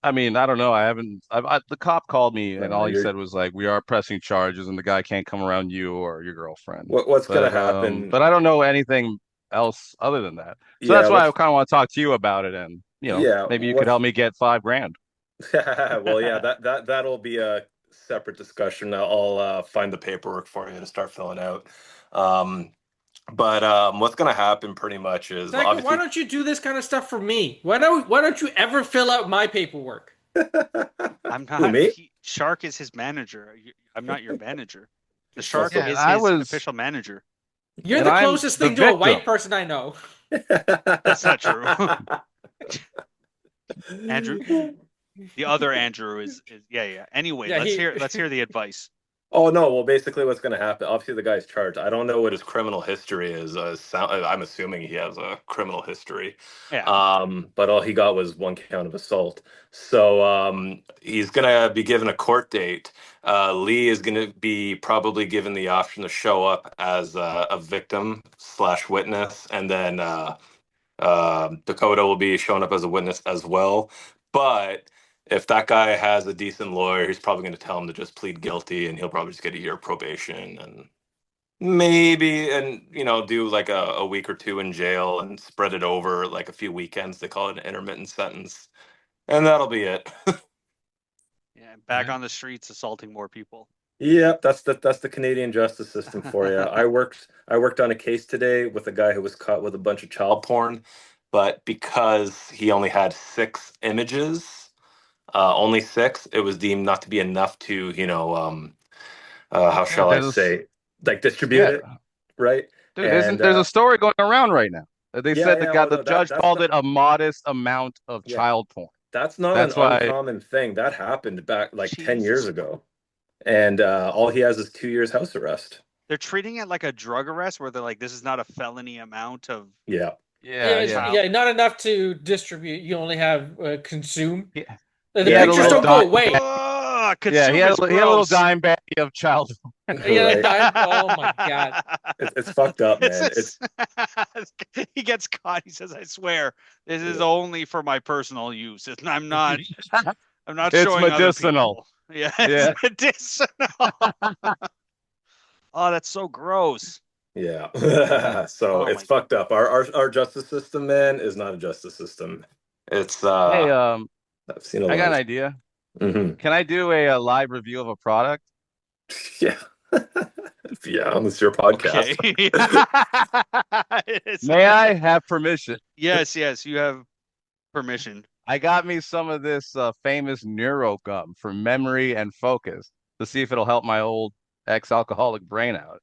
I don't know. I haven't. The cop called me, and No, all he said was like, "We are pressing charges, and the guy can't come around you or your girlfriend." what's gonna happen? But I don't know anything else other than that. So Yeah, that's why I kind of want to talk to you about it, and yeah, maybe you could help me get $5,000. well, yeah, that'll be a separate discussion. I'll find the paperwork for you to start filling out. But what's gonna happen pretty much is Zach, obviously why don't you do this kind of stuff for me? Why don't you ever fill out my paperwork? I'm Who, not. me? Shark is his manager. I'm not your manager. The So Shark is his official manager. You're And the I'm closest the thing to a victim. white person I know. That's not true. Andrew, the other Andrew is yeah. Anyway, Yeah, let's hear the advice. Oh no, well basically what's going to happen, obviously the guy's charged. I don't know what his criminal history is. I'm assuming he has a criminal history. Yeah. But all he got was one count of assault. So he's going to be given a court date. Lee is going to be probably given the option to show up as a victim / witness, and then Dakota will be showing up as a witness as well. But if that guy has a decent lawyer, he's probably going to tell him to just plead guilty, and he'll probably just get a year of probation and maybe do like a week or two in jail and spread it over like a few weekends. They call it an intermittent sentence, and that'll be it. Yeah, back on the streets assaulting more people. Yep, that's the Canadian justice system for you. I worked on a case today with a guy who was caught with a bunch of child porn, but because he only had 6 images, only 6, it was deemed not to be enough to, how shall I say, like distribute it, right? Dude, And there's a story going around right now. They said the judge called it a modest amount of child porn. That's not an uncommon thing. That happened back like 10 years ago. And all he has is 2 years house arrest. They're treating it like a drug arrest where they're like, this is not a felony amount of. Yeah. Not enough to distribute. You only have consume. Yeah. The pictures don't go away. Yeah, he had a little dime bag of child porn. Oh my god, it's fucked up, man. He gets caught. He says, "I swear, this is only for my personal use. I'm not It's showing medicinal." Other people. Yeah, it's medicinal. Oh, that's so gross. Yeah. So it's fucked up. Our justice system, man, is not a justice system. It's hey, I've seen a lot. I got an idea. Mm-hmm. Can I do a live review of a product? Yeah. Yeah, on this your podcast. Okay. May I have permission? Yes, you have permission. I got me some of this famous neuro gum for memory and focus to see if it'll help my old ex-alcoholic brain out.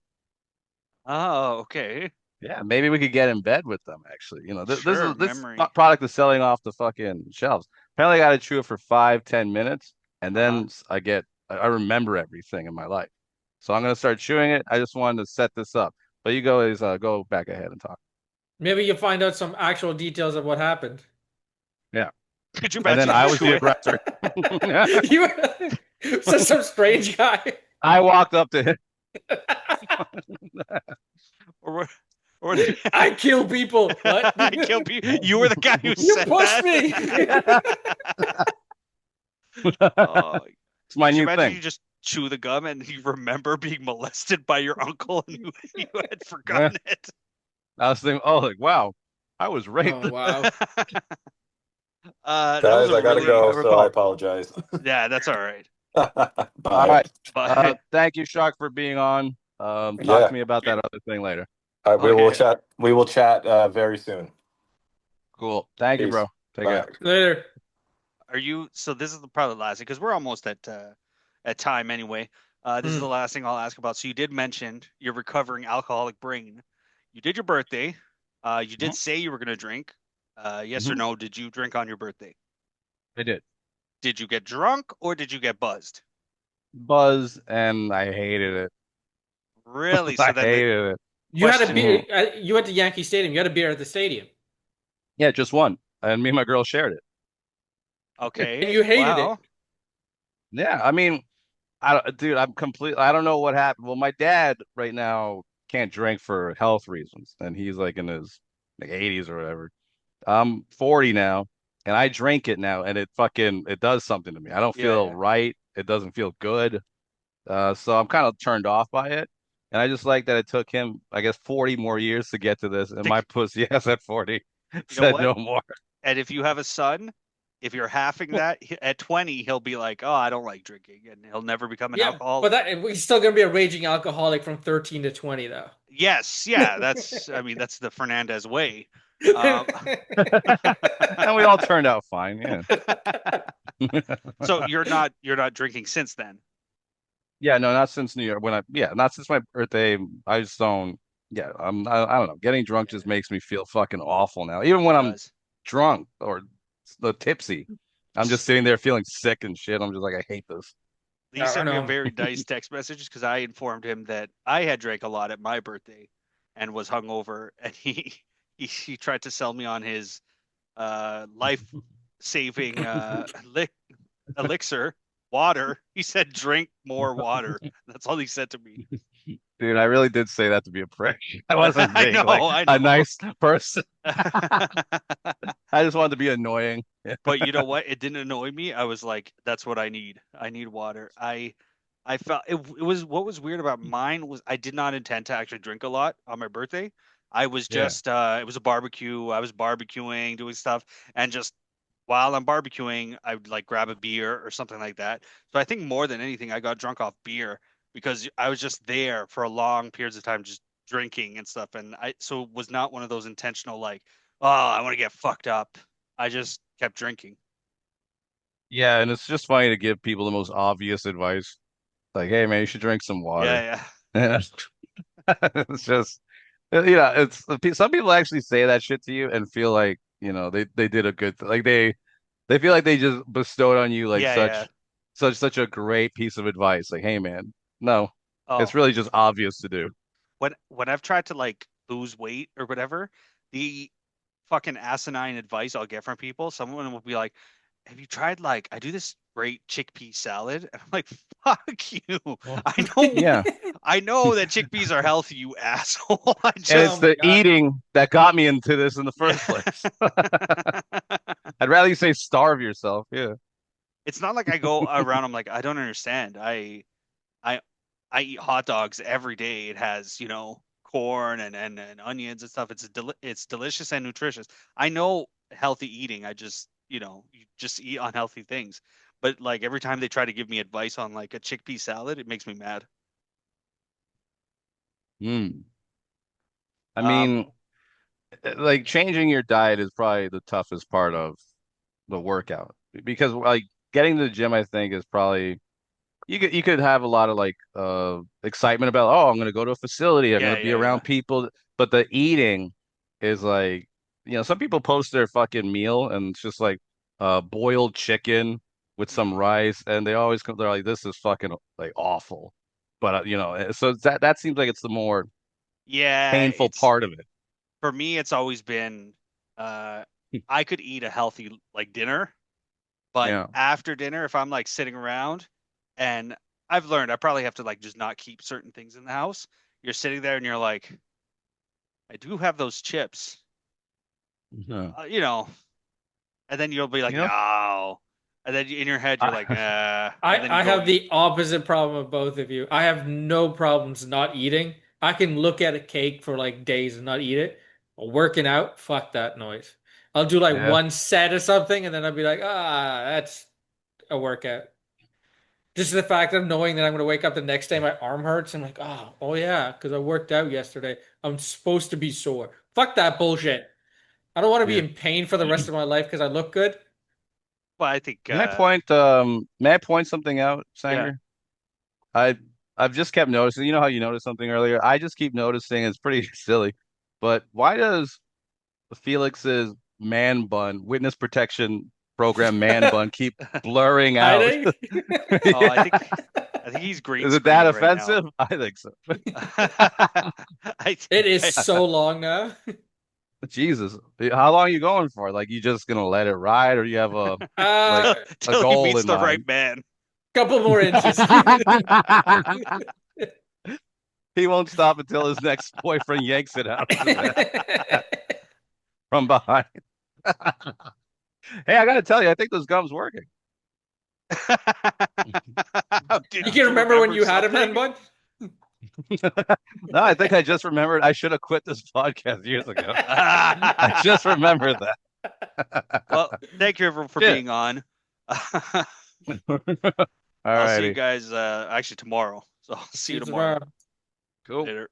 Oh, okay. Yeah, maybe we could get in bed with them. Actually, this memory. product is selling off the fucking shelves. Apparently, I got to chew it for 5-10 minutes, and then I remember everything in my life. So I'm gonna start chewing it. I just wanted to set this up, but you guys go back ahead and talk. Maybe you find out some actual details of what happened. Yeah. Could you And imagine? then I was the aggressor. You some strange guy. I walked up to him. or I kill people. What? I kill people. You were the guy who You said pushed that. me. It's my new thing. You just chew the gum and you remember being molested by your uncle and you had forgotten it. I was thinking, wow, I was raped. Oh, wow. Guys, I gotta go, so I apologize. Yeah, that's all right. Bye. All right. Bye. Thank you, Shark, for being on. Talk to me about that other thing later. We will chat. We will chat very soon. Cool. Thank you, bro. Take care. Later. So this is probably the last thing because we're almost at time anyway. This is the last thing I'll ask about. So you did mention your recovering alcoholic brain. You did your birthday. You did say you were going to drink. Yes or no? Did you drink on your birthday? I did. Did you get drunk or did you get buzzed? Buzzed, and I hated it. Really? So I hated it. You had a beer. You went to Yankee Stadium. You had a beer at the stadium. Yeah, just one, and me and my girl shared it. Okay. And you hated it. Yeah, I mean, dude, I'm completely. I don't know what happened. Well, my dad right now can't drink for health reasons, and he's like in his like 80s or whatever. I'm 40 now, and I drink it now, and it does something to me. I don't feel right. It doesn't feel good. So I'm kind of turned off by it. And I just like that it took him, I guess, 40 more years to get to this. And my pussy has at 40 said no more. And if you have a son, if you're halving that at 20, he'll be like, "Oh, I don't like drinking," and he'll never become an alcoholic. But he's still gonna be a raging alcoholic from 13 to 20, though. Yes, yeah, that's the Fernandez way. And we all turned out fine. Yeah. So you're not drinking since then? Yeah, no, not since New York. Not since my birthday. I just don't. Yeah, I don't know. Getting drunk just makes me feel fucking awful now. Even when I'm drunk or tipsy, I'm just sitting there feeling sick and shit. I'm just like, I hate this. He sent me a very nice text message because I informed him that I had drank a lot at my birthday and was hungover, and he tried to sell me on his life-saving elixir. Water. He said, "Drink more water." That's all he said to me. Dude, I really did say that to be a prick. I wasn't being a nice person. I just wanted to be annoying. But you know what? It didn't annoy me. I was like, "That's what I need. I need water." I felt it was what was weird about mine was I did not intend to actually drink a lot on my birthday. I was just it was a barbecue. I was barbecuing, doing stuff, and just while I'm barbecuing, I would like grab a beer or something like that. So I think more than anything, I got drunk off beer because I was just there for a long periods of time, just drinking and stuff. And so it was not one of those intentional like, oh, I want to get fucked up. I just kept drinking. Yeah, and it's just funny to give people the most obvious advice, like, "Hey, man, you should drink some water." Yeah. It's just, it's some people actually say that shit to you and feel like they did a good like they feel like they just bestowed on you like such a great piece of advice. Like, hey man, no, it's really just obvious to do. When I've tried to like lose weight or whatever, the fucking asinine advice I'll get from people, someone will be like, "Have you tried like I do this great chickpea salad?" And I'm like, "Fuck you! I know that chickpeas are healthy, you asshole." And it's the eating that got me into this in the first place. I'd rather you say starve yourself. Yeah. It's not like I go around. I'm like, I don't understand. I eat hot dogs every day. It has corn and onions and stuff. It's delicious and nutritious. I know healthy eating. I just you just eat unhealthy things. But like every time they try to give me advice on like a chickpea salad, it makes me mad. I mean, like changing your diet is probably the toughest part of the workout because like getting to the gym, I think is probably you could have a lot of like excitement about, oh, I'm gonna go to a facility, I'm gonna be around people, but the eating is like, some people post their fucking meal and it's just like boiled chicken with some rice, and they're like, this is fucking like awful. But so that seems like it's the more painful part of it. For me, it's always been I could eat a healthy like dinner, but after dinner, if I'm like sitting around, and I've learned I probably have to like just not keep certain things in the house. You're sitting there and you're like, I do have those chips, and then you'll be like, no, and then in your head you're like, I have the opposite problem of both of you. I have no problems not eating. I can look at a cake for like days and not eat it. Working out, fuck that noise. I'll do like one set or something, and then I'll be like, that's a workout. Just the fact of knowing that I'm going to wake up the next day, my arm hurts. I'm like, oh yeah, because I worked out yesterday. I'm supposed to be sore. Fuck that bullshit. I don't want to be in pain for the rest of my life because I look good. Well, I think. May I point something out, Sanger? Yeah. I've just kept noticing. You know how you noticed something earlier? I just keep noticing. It's pretty silly, but why does Felix's man bun, witness protection program man bun, keep blurring out? I think he's green. Is it that offensive? I think so. It is so long now. Jesus, how long are you going for? Like, you just gonna let it ride, or you have a till he goal meets in the mind? right man. Couple more inches. He won't stop until his next boyfriend yanks it out from behind. Hey, I gotta tell you, I think those gums working. You can remember when you had him, then, bud? No, I think I just remembered I should have quit this podcast years ago. I just remembered that. Well, thank you everyone for being on. I'll see you guys actually tomorrow. So I'll see you tomorrow. Cool. Later.